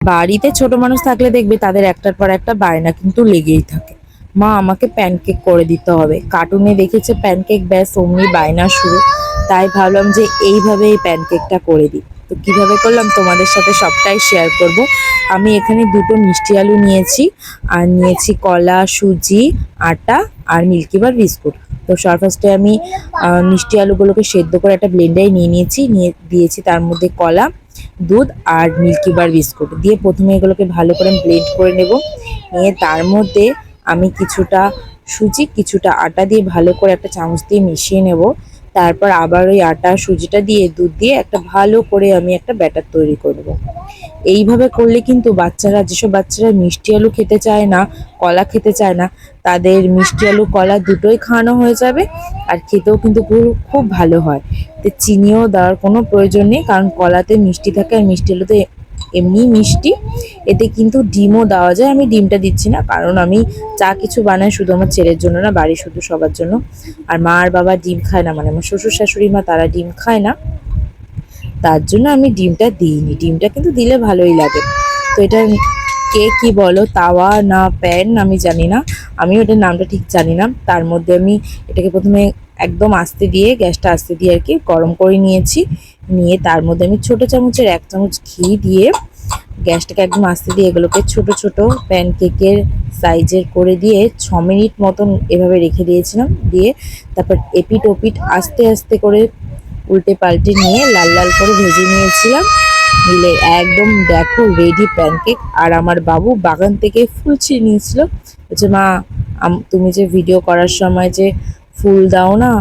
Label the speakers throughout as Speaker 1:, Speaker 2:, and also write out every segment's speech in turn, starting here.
Speaker 1: বাড়িতে ছোট মানুষ থাকলে দেখবে তাদের একটার পর একটা বায়না কিন্তু লেগেই থাকে। মা আমাকে প্যানকেক করে দিতে হবে, কার্টুনে দেখেছে প্যানকেক, ব্যাস অমনি বায়না শুরু। তাই ভাবলাম যে এইভাবে এই প্যানকেকটা করে দিই। তো কিভাবে করলাম তোমাদের সাথে সবটাই শেয়ার করব। আমি এখানে দুটো মিষ্টি আলু নিয়েছি, আর নিয়েছি কলা, সুজি, আটা আর মিল্কিবার বিস্কুট। তো ফার্স্টে আমি মিষ্টি আলুগুলোকে সেদ্ধ করে একটা ব্লেন্ডারে নিয়ে নিয়েছি, নিয়ে দিয়েছি তার মধ্যে কলা, দুধ আর মিল্কিবার বিস্কুট দিয়ে প্রথমে এগুলোকে ভালো করে ব্লেন্ড করে নেব। নিয়ে তার মধ্যে আমি কিছুটা সুজি, কিছুটা আটা দিয়ে ভালো করে একটা চামচ দিয়ে মিশিয়ে নেব। তারপর আবার ওই আটা সুজিটা দিয়ে দুধ দিয়ে একটা ভালো করে আমি একটা ব্যাটার তৈরি করব। এইভাবে করলে কিন্তু বাচ্চারা, যেসব বাচ্চারা মিষ্টি আলু খেতে চায় না, কলা খেতে চায় না, তাদের মিষ্টি আলু কলা দুটোই খাওয়ানো হয়ে যাবে, আর খেতেও কিন্তু খুব ভালো হয়। তো চিনিও দেওয়ার কোনো প্রয়োজন নেই, কারণ কলাতে মিষ্টি থাকে আর মিষ্টি আলুতে এমনি মিষ্টি। এতে কিন্তু ডিমও দেওয়া যায়, আমি ডিমটা দিচ্ছি না কারণ আমি যা কিছু বানাই শুধু আমার ছেলের জন্য না, বাড়ির শুধু সবার জন্য। আর মা আর বাবা ডিম খায় না, মানে আমার শ্বশুর শাশুড়ি মা তারা ডিম খায় না, তার জন্য আমি ডিমটা দিইনি। ডিমটা কিন্তু দিলে ভালোই লাগে। তো এটা কে কি বলো, তাওয়া না প্যান আমি জানি না, আমি ওটার নামটা ঠিক জানি না। তার মধ্যে আমি এটাকে প্রথমে একদম আস্তে দিয়ে, গ্যাসটা আস্তে দিয়ে আর কি গরম করে নিয়েছি। নিয়ে তার মধ্যে আমি ছোটো চামচের 1 চামচ ঘি দিয়ে গ্যাসটাকে একদম আস্তে দিয়ে এগুলোকে ছোট ছোট প্যানকেকের সাইজের করে দিয়ে 6 মিনিট মতন এভাবে রেখে দিয়েছিলাম। দিয়ে তারপর এপিট ওপিট আস্তে আস্তে করে উল্টে পাল্টে নিয়ে লাল লাল করে ভেজে নিয়েছিলাম। নিলে একদম দেখো রেডি প্যানকেক। আর আমার বাবু বাগান থেকে ফুল ছিঁড়ে নিয়েছিল, বলছে মা তুমি যে ভিডিও করার সময় যে ফুল দাও না,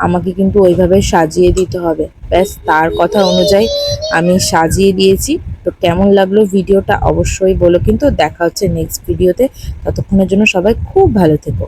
Speaker 1: আমাকে কিন্তু ওইভাবে সাজিয়ে দিতে হবে। ব্যাস তার কথা অনুযায়ী আমি সাজিয়ে দিয়েছি। তো কেমন লাগলো ভিডিওটা অবশ্যই বলো, কিন্তু দেখা হচ্ছে নেক্সট ভিডিওতে। ততক্ষণের জন্য সবাই খুব ভালো থেকো।